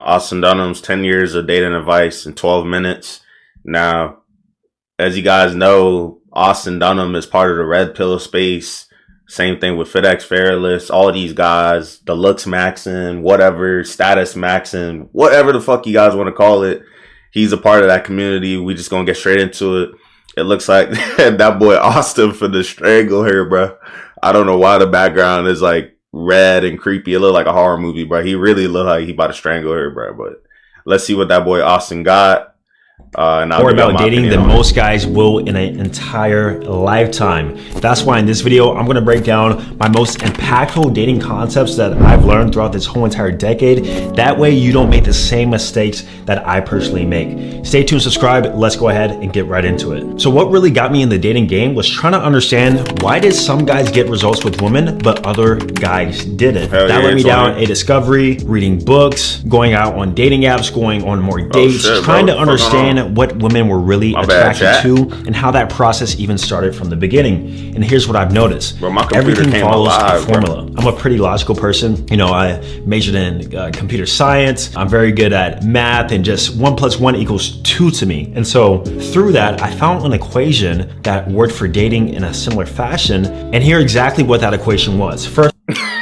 Austin Dunham's 10 years of dating advice in 12 minutes. Now, as you guys know, Austin Dunham is part of the red pill space. Same thing with FedEx Fearless, all these guys, the looks maxim, whatever, status maxim, whatever the fuck you guys want to call it. He's a part of that community. We just gonna get straight into it. It looks like that boy Austin for the strangle her, bro. I don't know why the background is like red and creepy. It looked like a horror movie, bro. He really looked like he about to strangle her, bro. But let's see what that boy Austin got. More about dating than most guys will in an entire lifetime. That's why in this video, I'm going to break down my most impactful dating concepts that I've learned throughout this whole entire decade. That way you don't make the same mistakes that I personally make. Stay tuned, subscribe. Let's go ahead and get right into it. So what really got me in the dating game was trying to understand, why did some guys get results with women, but other guys didn't? That led me down a discovery, reading books, going out on dating apps, going on more dates, trying to understand what women were really attracted to and how that process even started from the beginning. And here's what I've noticed. Everything follows a formula. I'm a pretty logical person. You know, I majored in computer science. I'm very good at math, and just 1 + 1 = 2 to me. And so through that, I found an equation that worked for dating in a similar fashion. And here exactly what that equation was. First,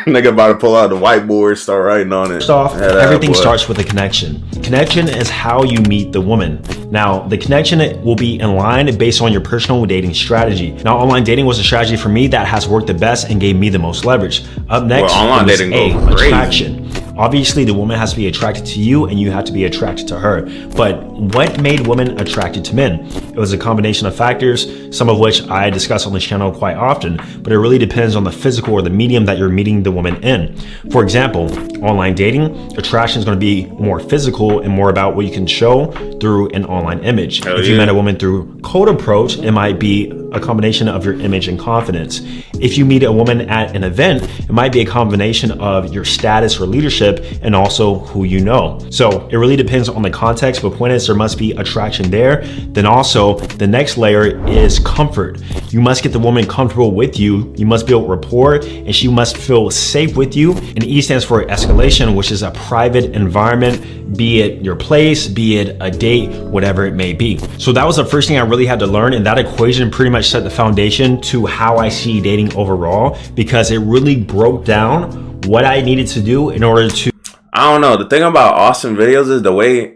nigga about to pull out the whiteboard, start writing on it. First off, everything starts with a connection. Connection is how you meet the woman. Now, the connection will be in line based on your personal dating strategy. Now, online dating was a strategy for me that has worked the best and gave me the most leverage. Up next, online dating attraction. Obviously, the woman has to be attracted to you and you have to be attracted to her. But what made women attracted to men? It was a combination of factors, some of which I discuss on this channel quite often, but it really depends on the physical or the medium that you're meeting the woman in. For example, online dating, attraction is going to be more physical and more about what you can show through an online image. If you met a woman through cold approach, it might be a combination of your image and confidence. If you meet a woman at an event, it might be a combination of your status or leadership and also who you know. So it really depends on the context, but point is there must be attraction there. Then also the next layer is comfort. You must get the woman comfortable with you. You must build rapport and she must feel safe with you. And E stands for escalation, which is a private environment, be it your place, be it a date, whatever it may be. So that was the first thing I really had to learn, and that equation pretty much set the foundation to how I see dating overall, because it really broke down what I needed to do in order to... I don't know. The thing about Austin videos is the way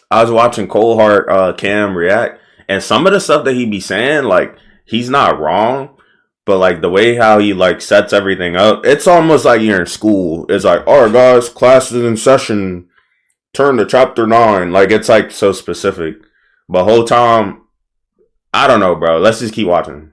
I was watching Cold Heart Cam react, and some of the stuff that he be saying, like, he's not wrong, but like the way how he like sets everything up, it's almost like you're in school. It's like, all right, guys, class is in session. Turn to chapter 9. Like, it's like so specific. But whole time, I don't know, bro. Let's just keep watching.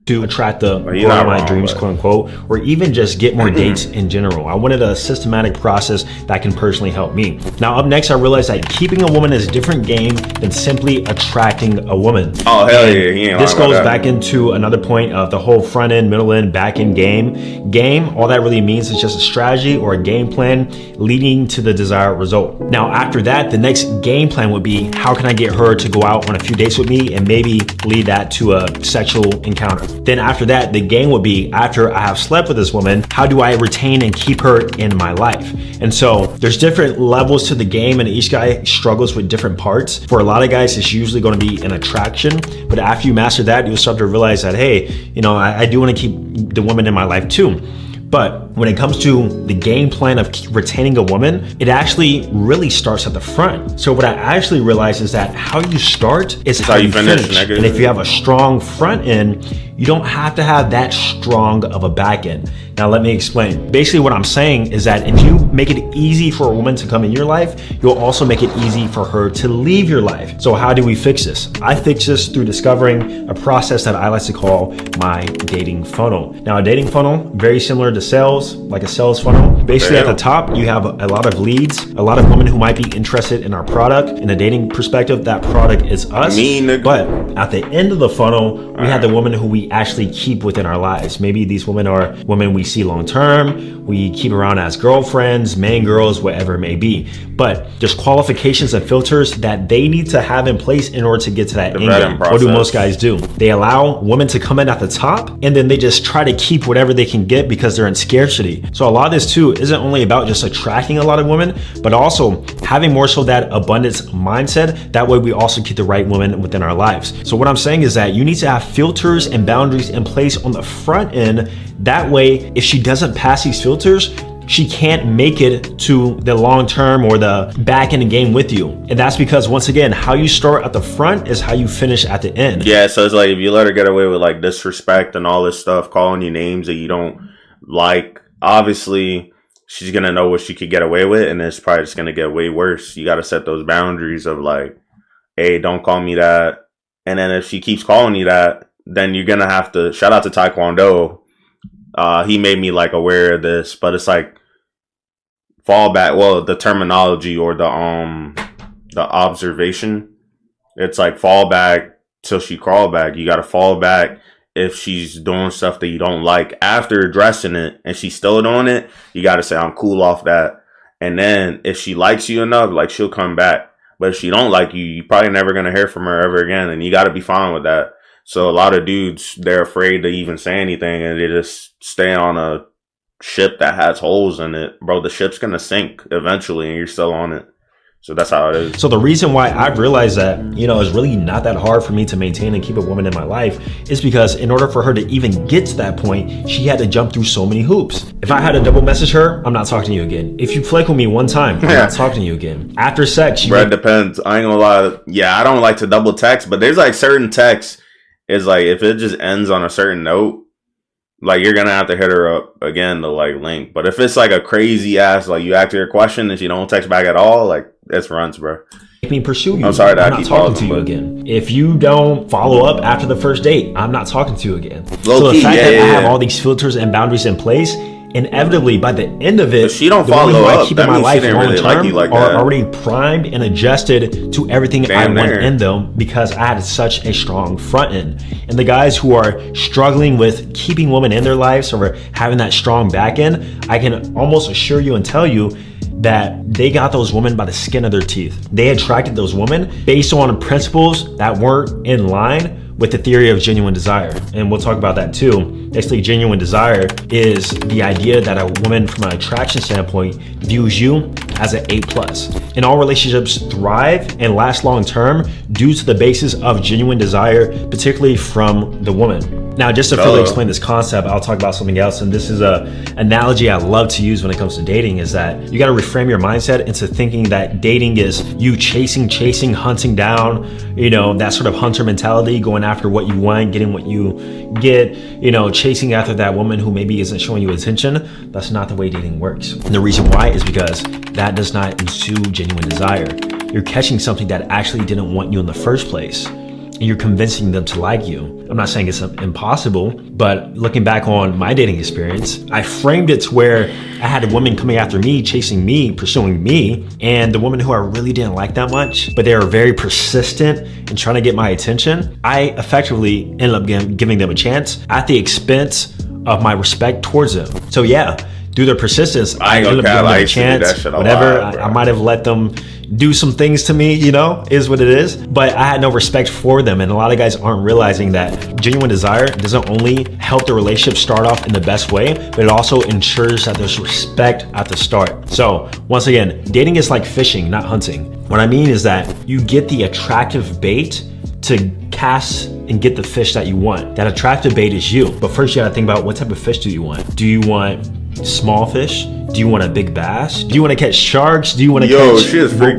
To attract the girl of my dreams, quote unquote, or even just get more dates in general. I wanted a systematic process that can personally help me. Now, up next, I realized that keeping a woman is a different game than simply attracting a woman. Oh, hell yeah. This goes back into another point of the whole front end, middle end, back end game. All that really means is just a strategy or a game plan leading to the desired result. Now, after that, the next game plan would be, how can I get her to go out on a few dates with me and maybe lead that to a sexual encounter? Then after that, the game would be, after I have slept with this woman, how do I retain and keep her in my life? And so there's different levels to the game, and each guy struggles with different parts. For a lot of guys, it's usually going to be an attraction, but after you master that, you'll start to realize that, hey, you know, I do want to keep the woman in my life too. But when it comes to the game plan of retaining a woman, it actually really starts at the front. So what I actually realized is that how you start is how you finish. And if you have a strong front end, you don't have to have that strong of a back end. Now, let me explain. Basically, what I'm saying is that if you make it easy for a woman to come in your life, you'll also make it easy for her to leave your life. So how do we fix this? I fix this through discovering a process that I like to call my dating funnel. Now, a dating funnel, very similar to sales, like a sales funnel. Basically, at the top, you have a lot of leads, a lot of women who might be interested in our product. In a dating perspective, that product is us. But at the end of the funnel, we have the women who we actually keep within our lives. Maybe these women are women we see long term, we keep around as girlfriends, main girls, whatever it may be. But there's qualifications and filters that they need to have in place in order to get to that end game. What do most guys do? They allow women to come in at the top, and then they just try to keep whatever they can get because they're in scarcity. So a lot of this too isn't only about just attracting a lot of women, but also having more so that abundance mindset. That way we also keep the right women within our lives. So what I'm saying is that you need to have filters and boundaries in place on the front end. That way, if she doesn't pass these filters, she can't make it to the long term or the back end game with you. And that's because, once again, how you start at the front is how you finish at the end. Yeah, so it's like if you let her get away with like disrespect and all this stuff, calling you names that you don't like, obviously she's gonna know what she could get away with, and it's probably just gonna get way worse. You gotta set those boundaries of like, hey, don't call me that. And then if she keeps calling you that, then you're gonna have to, shout out to Taekwondo. He made me like aware of this, but it's like fall back. Well, the terminology or the observation, it's like fall back till she crawl back. You got to fall back if she's doing stuff that you don't like. After addressing it and she's still doing it, you got to say, I'm cool off that. And then if she likes you enough, like she'll come back. But if she don't like you, you're probably never going to hear from her ever again. And you got to be fine with that. So a lot of dudes, they're afraid to even say anything, and they just stay on a ship that has holes in it. Bro, the ship's going to sink eventually and you're still on it. So that's how it is. So the reason why I've realized that, it's really not that hard for me to maintain and keep a woman in my life is because in order for her to even get to that point, she had to jump through so many hoops. If I had to double message her, I'm not talking to you again. If you flake with me one time, I'm not talking to you again. After sex, it depends. I ain't gonna lie. Yeah, I don't like to double text, but there's like certain texts is like if it just ends on a certain note, like you're gonna have to hit her up again to like link. But if it's like a crazy ass, like you ask her a question and she don't text back at all, like it's runs, bro. Make me pursue you. I'm sorry that I'm not talking to you again. If you don't follow up after the first date, I'm not talking to you again. So the fact that I have all these filters and boundaries in place, inevitably by the end of it, if she don't follow up, that means she didn't really like you like that. Are already primed and adjusted to everything I want in them because I had such a strong front end. And the guys who are struggling with keeping women in their lives or having that strong back end, I can almost assure you and tell you that they got those women by the skin of their teeth. They attracted those women based on principles that weren't in line with the theory of genuine desire. And we'll talk about that too. Basically, genuine desire is the idea that a woman from an attraction standpoint views you as an A+. And all relationships thrive and last long term due to the basis of genuine desire, particularly from the woman. Now, just to further explain this concept, I'll talk about something else. And this is a analogy I love to use when it comes to dating, is that you got to reframe your mindset into thinking that dating is you chasing, hunting down, that sort of hunter mentality, going after what you want, getting what you get, chasing after that woman who maybe isn't showing you attention. That's not the way dating works. And the reason why is because that does not ensue genuine desire. You're catching something that actually didn't want you in the first place, and you're convincing them to like you. I'm not saying it's impossible, but looking back on my dating experience, I framed it to where I had a woman coming after me, chasing me, pursuing me, and the woman who I really didn't like that much, but they were very persistent in trying to get my attention. I effectively ended up giving them a chance at the expense of my respect towards them. So yeah, through their persistence, I ended up giving them a chance. Whatever, I might have let them do some things to me, is what it is. But I had no respect for them. And a lot of guys aren't realizing that genuine desire doesn't only help the relationship start off in the best way, but it also ensures that there's respect at the start. So once again, dating is like fishing, not hunting. What I mean is that you get the attractive bait to cast and get the fish that you want. That attractive bait is you. But first you gotta think about, what type of fish do you want? Do you want small fish? Do you want a big bass? Do you want to catch sharks? Do you want to catch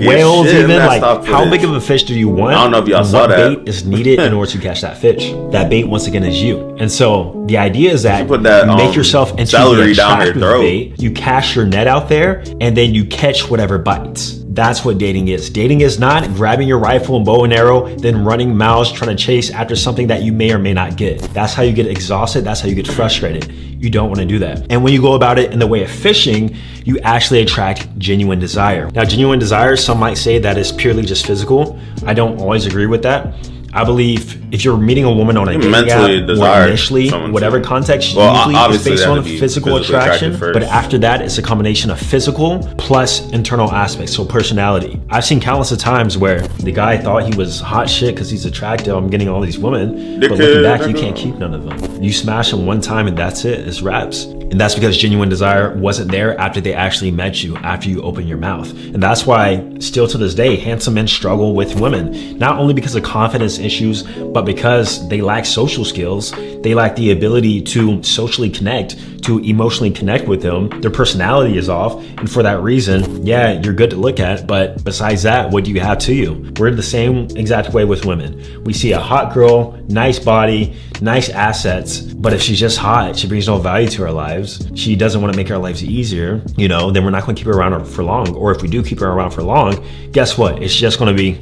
whales even? Like, how big of a fish do you want? I don't know if y'all saw that. What bait is needed in order to catch that fish? That bait, once again, is you. And so the idea is that you make yourself into the attractive bait. You cast your net out there, and then you catch whatever bites. That's what dating is. Dating is not grabbing your rifle and bow and arrow, then running miles trying to chase after something that you may or may not get. That's how you get exhausted. That's how you get frustrated. You don't want to do that. And when you go about it in the way of fishing, you actually attract genuine desire. Now, genuine desire, some might say that is purely just physical. I don't always agree with that. I believe if you're meeting a woman on a dating app or initially, whatever context, usually it's based on physical attraction. But after that, it's a combination of physical plus internal aspects, so personality. I've seen countless of times where the guy thought he was hot shit because he's attractive. I'm getting all these women, but looking back, you can't keep none of them. You smash them one time and that's it. It's wraps. And that's because genuine desire wasn't there after they actually met you, after you open your mouth. And that's why still to this day, handsome men struggle with women, not only because of confidence issues, but because they lack social skills. They lack the ability to socially connect, to emotionally connect with them. Their personality is off. And for that reason, yeah, you're good to look at, but besides that, what do you have to you? We're the same exact way with women. We see a hot girl, nice body, nice assets, but if she's just hot, she brings no value to our lives, she doesn't want to make our lives easier, then we're not going to keep her around for long. Or if we do keep her around for long, guess what? It's just going to be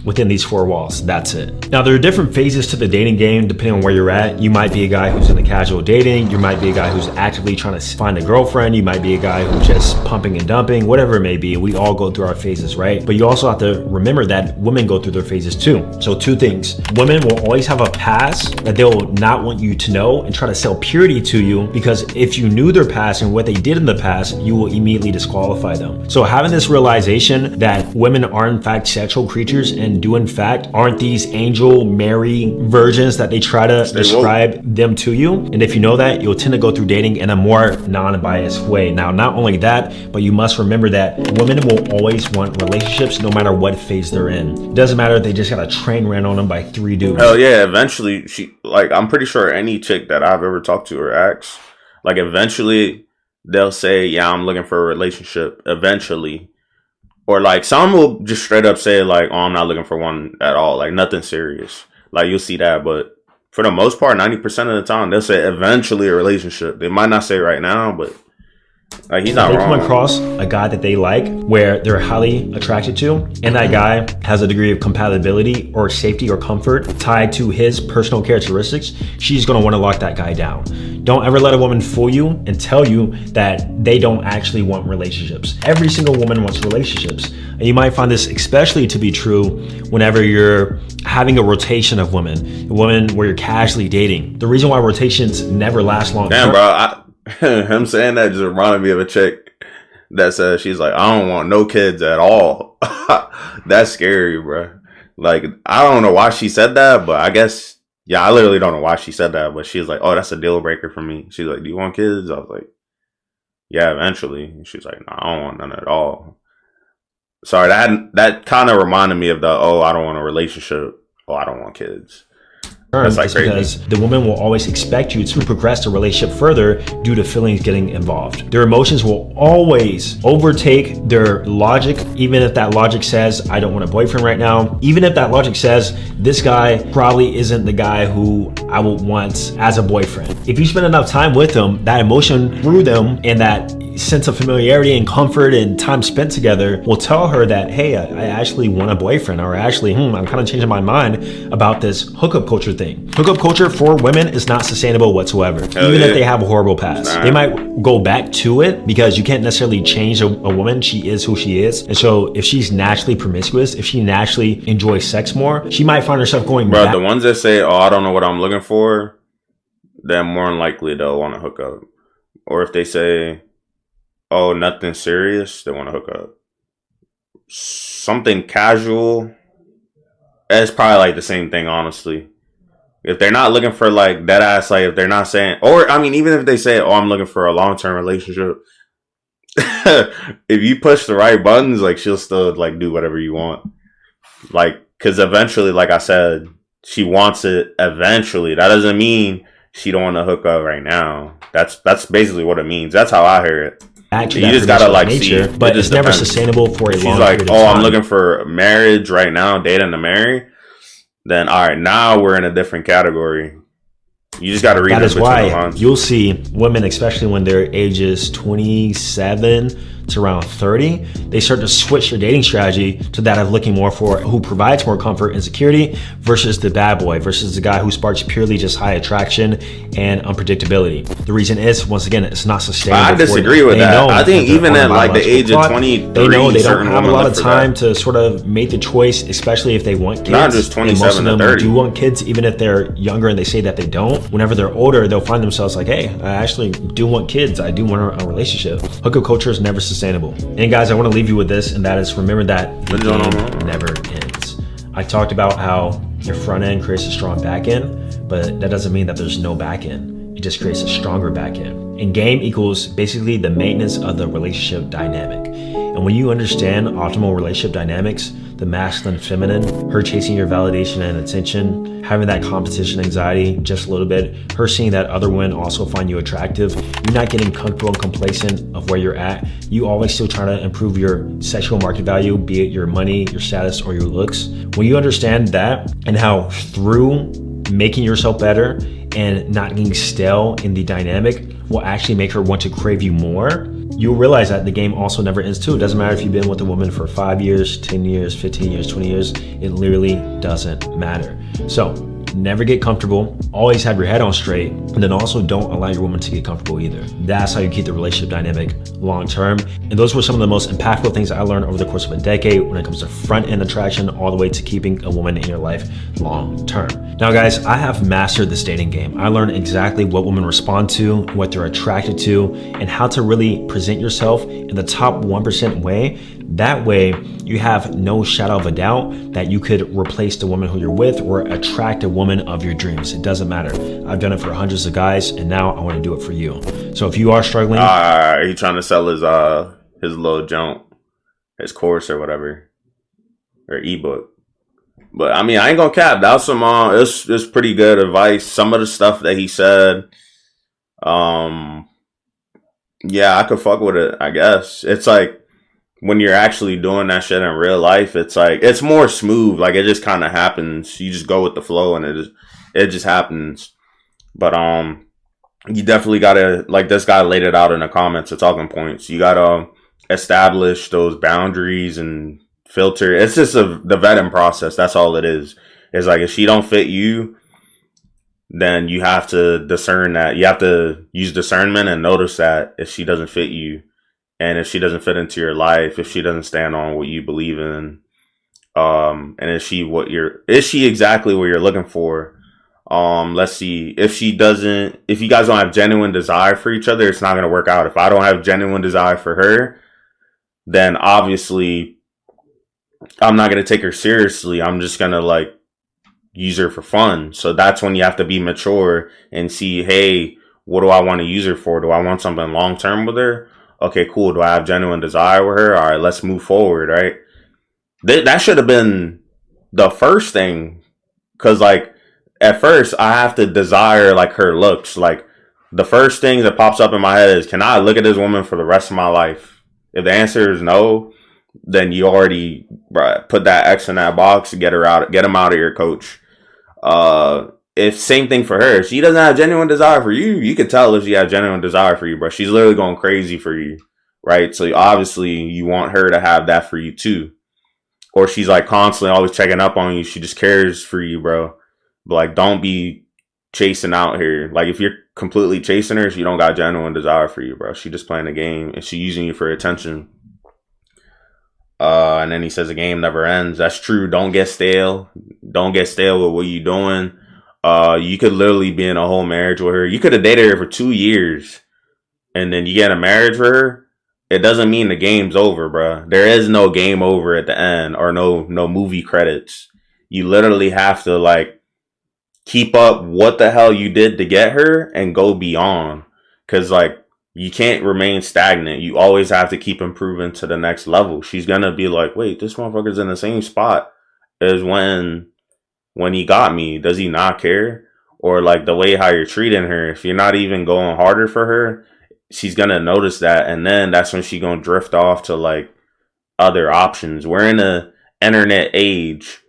within these four walls. That's it. Now, there are different phases to the dating game depending on where you're at. You might be a guy who's into casual dating. You might be a guy who's actively trying to find a girlfriend. You might be a guy who's just pumping and dumping, whatever it may be. We all go through our phases, right? But you also have to remember that women go through their phases too. So two things. Women will always have a past that they'll not want you to know and try to sell purity to you, because if you knew their past and what they did in the past, you will immediately disqualify them. So having this realization that women are in fact sexual creatures and do in fact aren't these angel Mary virgins that they try to describe them to you. And if you know that, you'll tend to go through dating in a more non-biased way. Now, not only that, but you must remember that women will always want relationships no matter what phase they're in. It doesn't matter if they just got a train ran on them by 3 dudes. Hell yeah, eventually I'm pretty sure any chick that I've ever talked to or asked, eventually they'll say, yeah, I'm looking for a relationship eventually. Or some will just straight up say oh, I'm not looking for one at all, nothing serious. You'll see that, but for the most part, 90% of the time, they'll say eventually a relationship. They might not say right now, but he's not they wrong. Come across a guy that they like, where they're highly attracted to, and that guy has a degree of compatibility or safety or comfort tied to his personal characteristics, she's going to want to lock that guy down. Don't ever let a woman fool you and tell you that they don't actually want relationships. Every single woman wants relationships. And you might find this especially to be true whenever you're having a rotation of women where you're casually dating. The reason why rotations never last long. Damn, bro. Him saying that just reminded me of a chick that says she's like, I don't want no kids at all. That's scary, bro. I don't know why she said that, but I guess, yeah, I literally don't know why she said that, but she was like, oh, that's a deal breaker for me. She's like, do you want kids? I was like, yeah, eventually. And she's like, no, I don't want none at all. Sorry, that kind of reminded me of I don't want a relationship. Oh, I don't want kids. That's crazy. Because the woman will always expect you to progress the relationship further due to feelings getting involved. Their emotions will always overtake their logic, even if that logic says, I don't want a boyfriend right now. Even if that logic says, this guy probably isn't the guy who I would want as a boyfriend. If you spend enough time with them, that emotion through them and that sense of familiarity and comfort and time spent together will tell her that, hey, I actually want a boyfriend, or actually, I'm kind of changing my mind about this hookup culture thing. Hookup culture for women is not sustainable whatsoever, even if they have a horrible past. They might go back to it because you can't necessarily change a woman. She is who she is. And so if she's naturally promiscuous, if she naturally enjoys sex more, she might find herself going back. The ones that say, oh, I don't know what I'm looking for, then more than likely they'll want to hook up. Or if they say, oh, nothing serious, they want to hook up. Something casual, it's probably the same thing, honestly. If they're not looking for dead ass, if they're not saying, or I mean, even if they say, oh, I'm looking for a long-term relationship, if you push the right buttons, she'll still do whatever you want. Because eventually, like I said, she wants it eventually. That doesn't mean she don't want to hook up right now. That's basically what it means. That's how I hear it. Actually, you just gotta nature, see, but it's never sustainable for a long period of time. Oh, I'm looking for marriage right now, dating to marry. Then all right, now we're in a different category. You just got to read that it is between why the lines. You'll see women, especially when they're ages 27 to around 30, they start to switch their dating strategy to that of looking more for who provides more comfort and security versus the bad boy, versus the guy who sparks purely just high attraction and unpredictability. The reason is, once again, it's not sustainable. I disagree with that. I think even at the age of 23, they know they don't have a lot of time to sort of make the choice, especially if they want kids. Not just 27 to 30. Do want kids, even if they're younger and they say that they don't. Whenever they're older, they'll find themselves like, hey, I actually do want kids. I do want a relationship. Hookup culture is never sustainable. And guys, I want to leave you with this, and that is, remember that the game never ends. I talked about how your front end creates a strong back end, but that doesn't mean that there's no back end. It just creates a stronger back end. And game equals basically the maintenance of the relationship dynamic. And when you understand optimal relationship dynamics, the masculine, feminine, her chasing your validation and attention, having that competition anxiety just a little bit, her seeing that other women also find you attractive, you're not getting comfortable and complacent of where you're at. You always still trying to improve your sexual market value, be it your money, your status, or your looks. When you understand that and how through making yourself better and not getting stale in the dynamic will actually make her want to crave you more, you'll realize that the game also never ends too. It doesn't matter if you've been with a woman for 5 years, 10 years, 15 years, 20 years, it literally doesn't matter. So never get comfortable, always have your head on straight, and then also don't allow your woman to get comfortable either. That's how you keep the relationship dynamic long term. And those were some of the most impactful things I learned over the course of a decade when it comes to front end attraction all the way to keeping a woman in your life long term. Now guys, I have mastered this dating game. I learned exactly what women respond to, what they're attracted to, and how to really present yourself in the top 1% way. That way you have no shadow of a doubt that you could replace the woman who you're with or attract a woman of your dreams. It doesn't matter. I've done it for hundreds of guys, and now I want to do it for you. So if you are struggling, he trying to sell his little junk, his course or whatever, or ebook. But I mean, I ain't gonna cap. That was some it's pretty good advice. Some of the stuff that he said, yeah, I could fuck with it. I guess it's like when you're actually doing that shit in real life, it's like it's more smooth. Like it just kind of happens. You just go with the flow, and it just happens. But you definitely gotta, like this guy laid it out in the comments, the talking points. You gotta establish those boundaries and filter. It's just the vetting process. That's all it is. It's like if she don't fit you, then you have to discern that. You have to use discernment and notice that if she doesn't fit you, and if she doesn't fit into your life, if she doesn't stand on what you believe in, and is she exactly what you're looking for? Let's see. If you guys don't have genuine desire for each other, it's not going to work out. If I don't have genuine desire for her, then obviously I'm not going to take her seriously. I'm just going to like use her for fun. So that's when you have to be mature and see, hey, what do I want to use her for? Do I want something long term with her? Okay, cool. Do I have genuine desire with her? All right, let's move forward, right? That should have been the first thing. Because like at first I have to desire like her looks. Like the first thing that pops up in my head is, can I look at this woman for the rest of my life? If the answer is no, then you already put that X in that box to get him out of here, coach. If same thing for her, if she doesn't have genuine desire for you, you can tell if she has genuine desire for you, bro. She's literally going crazy for you, right? So obviously you want her to have that for you too. Or she's like constantly always checking up on you. She just cares for you, bro. But like, don't be chasing out here. Like if you're completely chasing her, she don't got genuine desire for you, bro. She just playing a game and she using you for attention. And then he says the game never ends. That's true. Don't get stale. Don't get stale with what you're doing. You could literally be in a whole marriage with her. You could have dated her for 2 years and then you get a marriage with her. It doesn't mean the game's over, bro. There is no game over at the end or no movie credits. You literally have to like keep up what the hell you did to get her and go beyond. Cause like you can't remain stagnant. You always have to keep improving to the next level. She's gonna be like, wait, this motherfucker's in the same spot as when he got me. Does he not care? Or like the way how you're treating her, if you're not even going harder for her, she's gonna notice that, and then that's when she's gonna drift off to like other options. We're in a internet age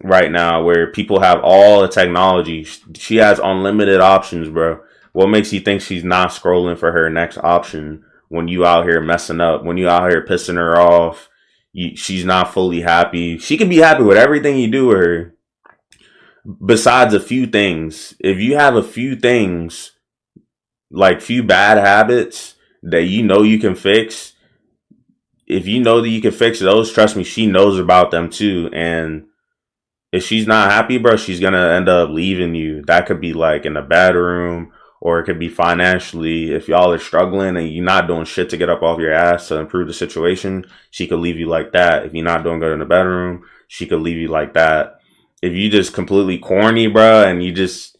right now where people have all the technology. She has unlimited options, bro. What makes you think she's not scrolling for her next option when you out here messing up, when you out here pissing her off? She's not fully happy. She can be happy with everything you do with her besides a few things. If you have a few things, like few bad habits that you know you can fix, if you know that you can fix those, trust me, she knows about them too. And if she's not happy, bro, she's gonna end up leaving you. That could be like in the bedroom, or it could be financially. If y'all are struggling and you're not doing shit to get up off your ass to improve the situation, she could leave you like that. If you're not doing good in the bedroom, she could leave you like that. If you just completely corny, bro, and you just,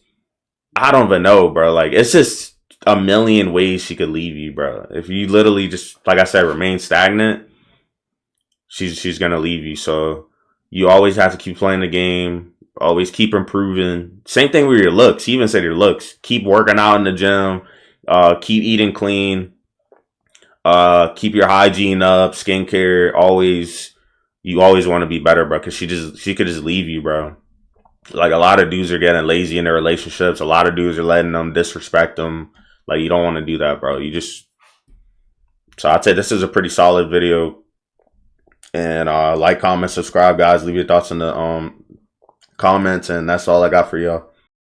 I don't even know, bro. Like, it's just a million ways she could leave you, bro. If you literally just, like I said, remain stagnant, she's gonna leave you. So you always have to keep playing the game. Always keep improving. Same thing with your looks. He even said your looks. Keep working out in the gym. Keep eating clean. Keep your hygiene up. Skincare. You always want to be better, bro. Because she could just leave you, bro. Like, a lot of dudes are getting lazy in their relationships. A lot of dudes are letting them disrespect them. Like, you don't want to do that, bro. So I'd say this is a pretty solid video. And like, comment, subscribe, guys. Leave your thoughts in the comments, and that's all I got for y'all.